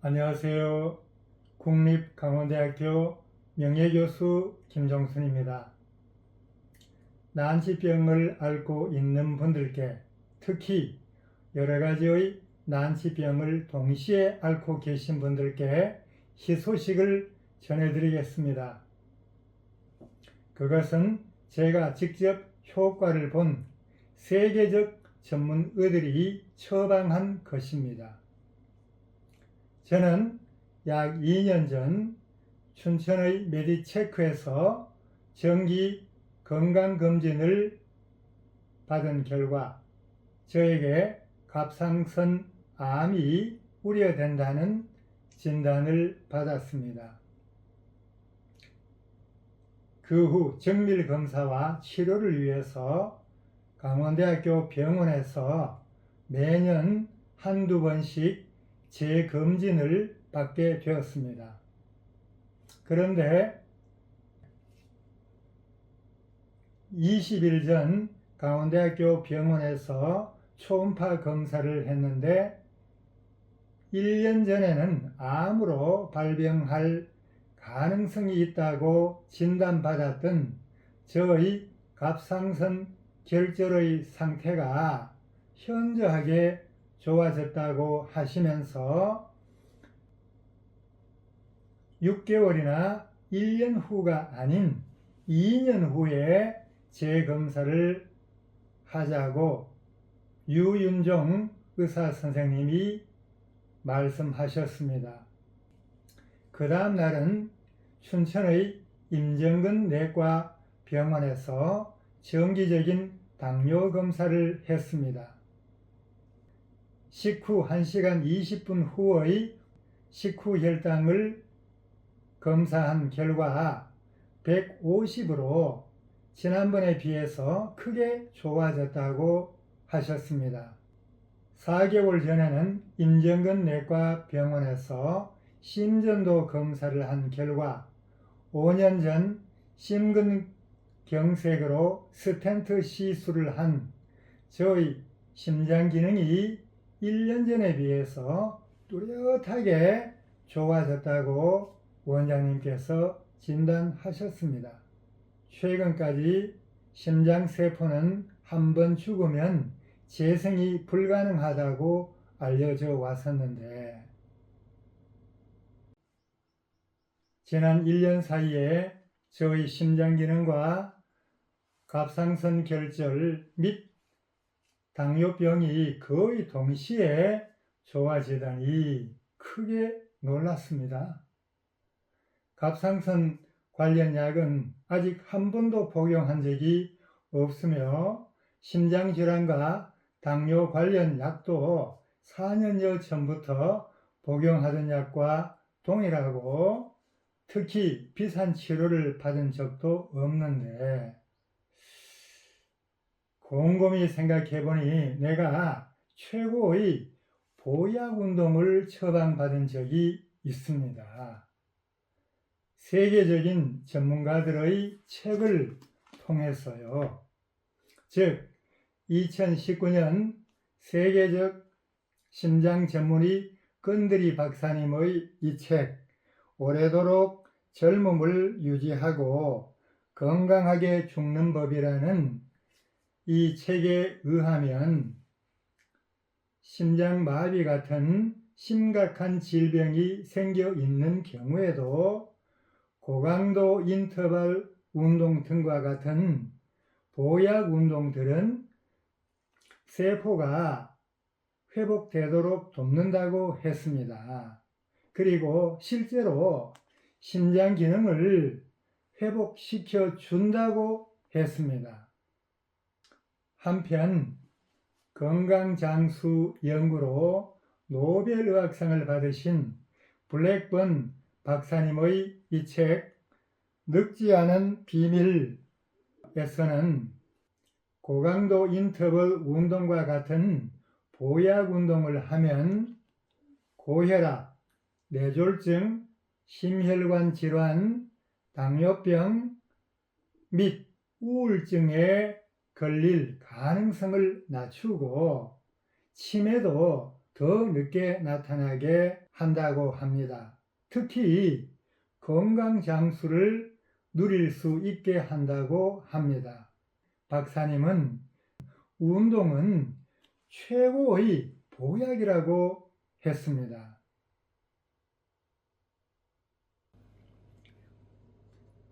안녕하세요. 국립강원대학교 명예교수 김종순입니다. 난치병을 앓고 있는 분들께, 특히 여러가지의 난치병을 동시에 앓고 계신 분들께 희소식을 전해드리겠습니다. 그것은 제가 직접 효과를 본 세계적 전문의들이 처방한 것입니다. 저는 약 2년 전 춘천의 메디체크에서 정기 건강검진을 받은 결과 저에게 갑상선 암이 우려된다는 진단을 받았습니다. 그 후 정밀검사와 치료를 위해서 강원대학교 병원에서 매년 한두 번씩 재검진을 받게 되었습니다. 그런데 20일 전 강원대학교 병원에서 초음파 검사를 했는데 1년 전에는 암으로 발병할 가능성이 있다고 진단받았던 저의 갑상선 결절의 상태가 현저하게 좋아졌다고 하시면서 6개월이나 1년 후가 아닌 2년 후에 재검사를 하자고 유윤종 의사선생님이 말씀하셨습니다. 그 다음 날은 춘천의 임정근 내과 병원에서 정기적인 당뇨 검사를 했습니다. 식후 1시간 20분 후의 식후 혈당을 검사한 결과 150으로 지난번에 비해서 크게 좋아졌다고 하셨습니다. 4개월 전에는 임정근 내과 병원에서 심전도 검사를 한 결과 5년 전 심근경색으로 스텐트 시술을 한 저의 심장 기능이 1년 전에 비해서 뚜렷하게 좋아졌다고 원장님께서 진단하셨습니다. 최근까지 심장세포는 한번 죽으면 재생이 불가능하다고 알려져 왔었는데 지난 1년 사이에 저의 심장 기능과 갑상선 결절 및 당뇨병이 거의 동시에 좋아지다니 크게 놀랐습니다. 갑상선 관련 약은 아직 한 번도 복용한 적이 없으며 심장질환과 당뇨 관련 약도 4년여 전부터 복용하던 약과 동일하고 특히 비싼 치료를 받은 적도 없는데 곰곰이 생각해보니 내가 최고의 보약 운동을 처방받은 적이 있습니다. 세계적인 전문가들의 책을 통해서요. 즉 2019년 세계적 심장 전문의 건드리 박사님의 이 책 오래도록 젊음을 유지하고 건강하게 죽는 법이라는 이 책에 의하면 심장마비 같은 심각한 질병이 생겨 있는 경우에도 고강도 인터벌 운동 등과 같은 보약 운동들은 세포가 회복되도록 돕는다고 했습니다. 그리고 실제로 심장 기능을 회복시켜 준다고 했습니다. 한편 건강장수 연구로 노벨의학상을 받으신 블랙번 박사님의 이 책 늙지 않은 비밀에서는 고강도 인터벌 운동과 같은 보약 운동을 하면 고혈압, 뇌졸중, 심혈관 질환, 당뇨병 및 우울증에 걸릴 가능성을 낮추고 치매도 더 늦게 나타나게 한다고 합니다. 특히 건강 장수를 누릴 수 있게 한다고 합니다. 박사님은 운동은 최고의 보약이라고 했습니다.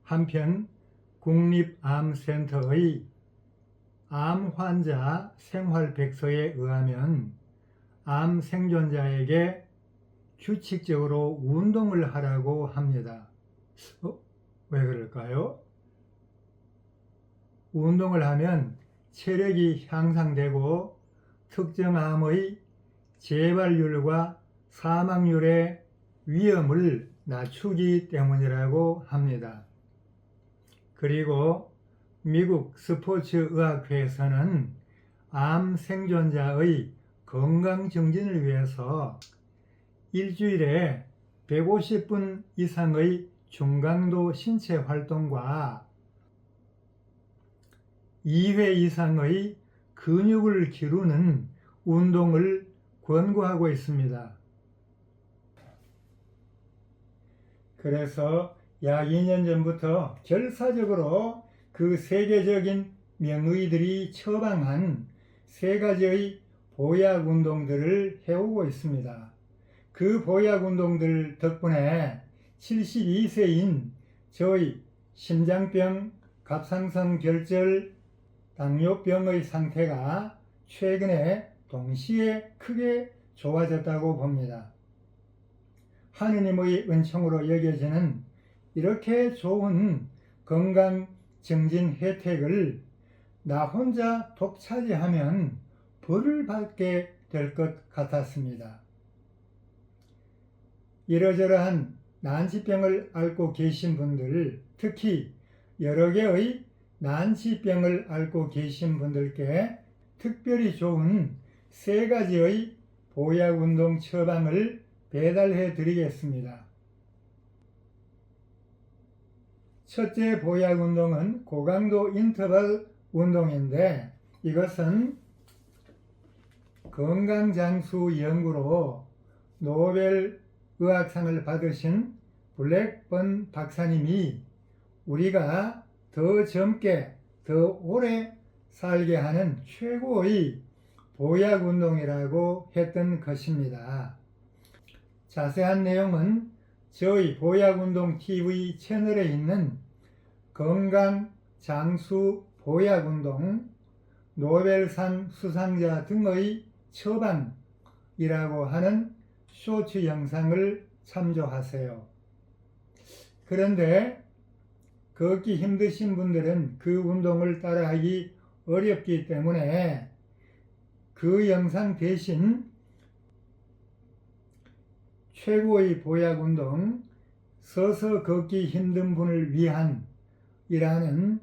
한편 국립암센터의 암 환자 생활백서에 의하면 암 생존자에게 규칙적으로 운동을 하라고 합니다. 왜 그럴까요? 운동을 하면 체력이 향상되고 특정 암의 재발률과 사망률의 위험을 낮추기 때문이라고 합니다. 그리고 미국 스포츠의학회에서는 암 생존자의 건강 증진을 위해서 일주일에 150분 이상의 중강도 신체 활동과 2회 이상의 근육을 기르는 운동을 권고하고 있습니다. 그래서 약 2년 전부터 결사적으로 그 세계적인 명의들이 처방한 3가지의 보약 운동들을 해오고 있습니다. 그 보약 운동들 덕분에 72세인 저의 심장병, 갑상선 결절, 당뇨병의 상태가 최근에 동시에 크게 좋아졌다고 봅니다. 하느님의 은총으로 여겨지는 이렇게 좋은 건강 증진 혜택을 나 혼자 독차지하면 벌을 받게 될 것 같았습니다. 이러저러한 난치병을 앓고 계신 분들, 특히 여러 개의 난치병을 앓고 계신 분들께 특별히 좋은 3가지의 보약운동 처방을 배달해 드리겠습니다. 첫째 보약운동은 고강도 인터벌 운동인데, 이것은 건강장수 연구로 노벨 의학상을 받으신 블랙번 박사님이 우리가 더 젊게 더 오래 살게 하는 최고의 보약운동이라고 했던 것입니다. 자세한 내용은 저희 보약운동 TV 채널에 있는 건강장수 보약운동, 노벨상 수상자 등의 처방이라고 하는 쇼츠 영상을 참조하세요. 그런데 걷기 힘드신 분들은 그 운동을 따라하기 어렵기 때문에 그 영상 대신 최고의 보약운동, 서서 걷기 힘든 분을 위한 이라는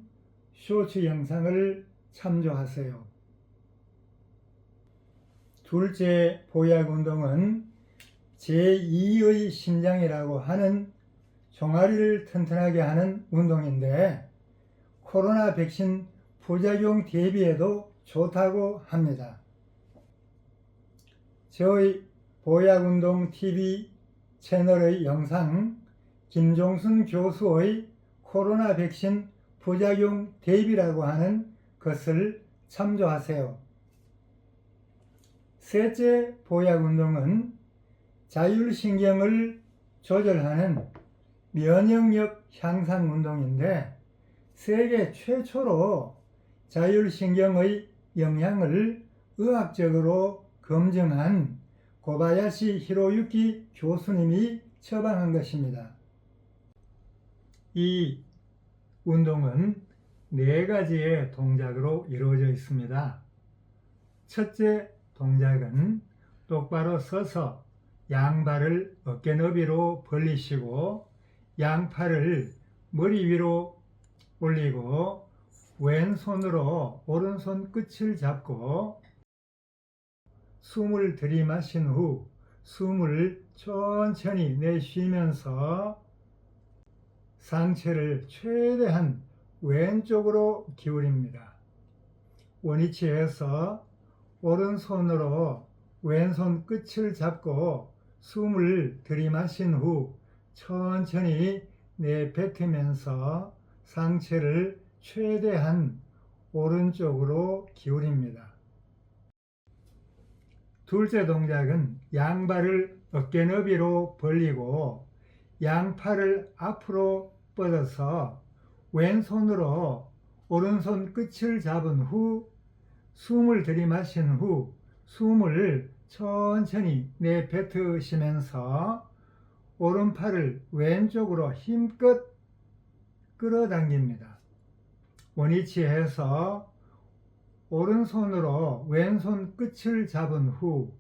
쇼츠 영상을 참조하세요. 둘째 보약운동은 제2의 심장이라고 하는 종아리를 튼튼하게 하는 운동인데, 코로나 백신 부작용 대비에도 좋다고 합니다. 저희 보약운동 TV 채널의 영상 김종순 교수의 코로나 백신 부작용 대비라고 하는 것을 참조하세요. 셋째 보약운동은 자율신경을 조절하는 면역력 향상 운동인데, 세계 최초로 자율신경의 영향을 의학적으로 검증한 고바야시 히로유키 교수님이 처방한 것입니다. 이 운동은 4가지의 동작으로 이루어져 있습니다. 첫째 동작은 똑바로 서서 양발을 어깨 너비로 벌리시고 양팔을 머리 위로 올리고 왼손으로 오른손 끝을 잡고 숨을 들이마신 후 숨을 천천히 내쉬면서 상체를 최대한 왼쪽으로 기울입니다. 원위치에서 오른손으로 왼손 끝을 잡고 숨을 들이마신 후 천천히 내뱉으면서 상체를 최대한 오른쪽으로 기울입니다. 둘째 동작은 양발을 어깨 너비로 벌리고 양팔을 앞으로 뻗어서 왼손으로 오른손 끝을 잡은 후 숨을 들이마신 후 숨을 천천히 내뱉으시면서 오른팔을 왼쪽으로 힘껏 끌어당깁니다. 원위치해서 오른손으로 왼손 끝을 잡은 후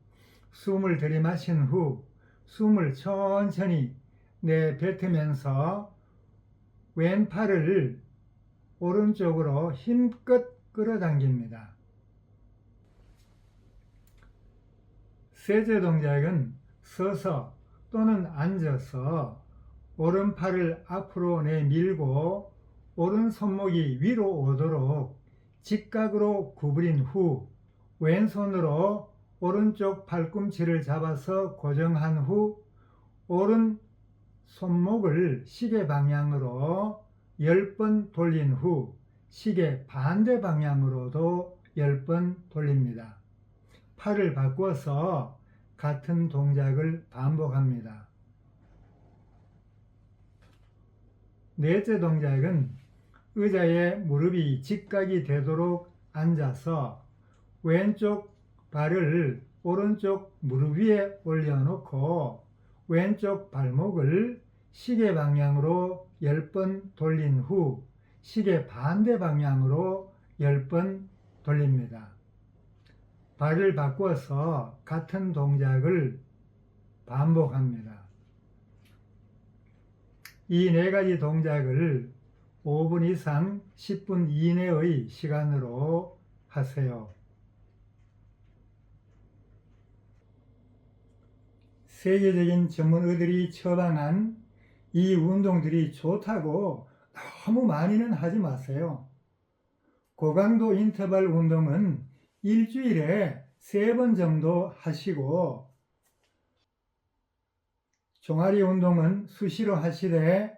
숨을 들이마신 후 숨을 천천히 내뱉으면서 왼팔을 오른쪽으로 힘껏 끌어당깁니다. 셋째 동작은 서서 또는 앉아서 오른팔을 앞으로 내밀고 오른 손목이 위로 오도록 직각으로 구부린 후 왼손으로 오른쪽 팔꿈치를 잡아서 고정한 후 오른 손목을 시계 방향으로 10번 돌린 후 시계 반대 방향으로도 10번 돌립니다. 팔을 바꿔서 같은 동작을 반복합니다. 넷째 동작은 의자에 무릎이 직각이 되도록 앉아서 왼쪽 발을 오른쪽 무릎 위에 올려놓고 왼쪽 발목을 시계 방향으로 10번 돌린 후 시계 반대 방향으로 10번 돌립니다. 발을 바꿔서 같은 동작을 반복합니다. 이 네 가지 동작을 5분 이상 10분 이내의 시간으로 하세요. 세계적인 전문의들이 처방한 이 운동들이 좋다고 너무 많이는 하지 마세요. 고강도 인터벌 운동은 일주일에 3번 정도 하시고 종아리 운동은 수시로 하시되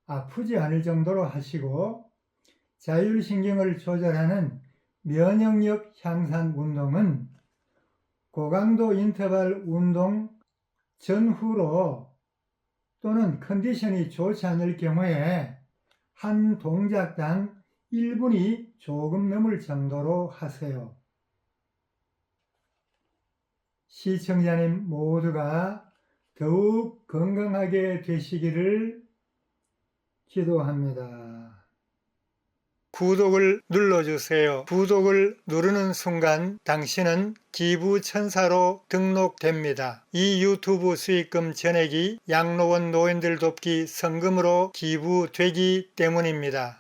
아프지 않을 정도로 하시고 자율신경을 조절하는 면역력 향상 운동은 고강도 인터벌 운동 전후로 또는 컨디션이 좋지 않을 경우에 한 동작당 1분이 조금 넘을 정도로 하세요. 시청자님 모두가 더욱 건강하게 되시기를 기도합니다. 구독을 눌러주세요. 구독을 누르는 순간 당신은 기부천사로 등록됩니다. 이 유튜브 수익금 전액이 양로원 노인들 돕기 성금으로 기부되기 때문입니다.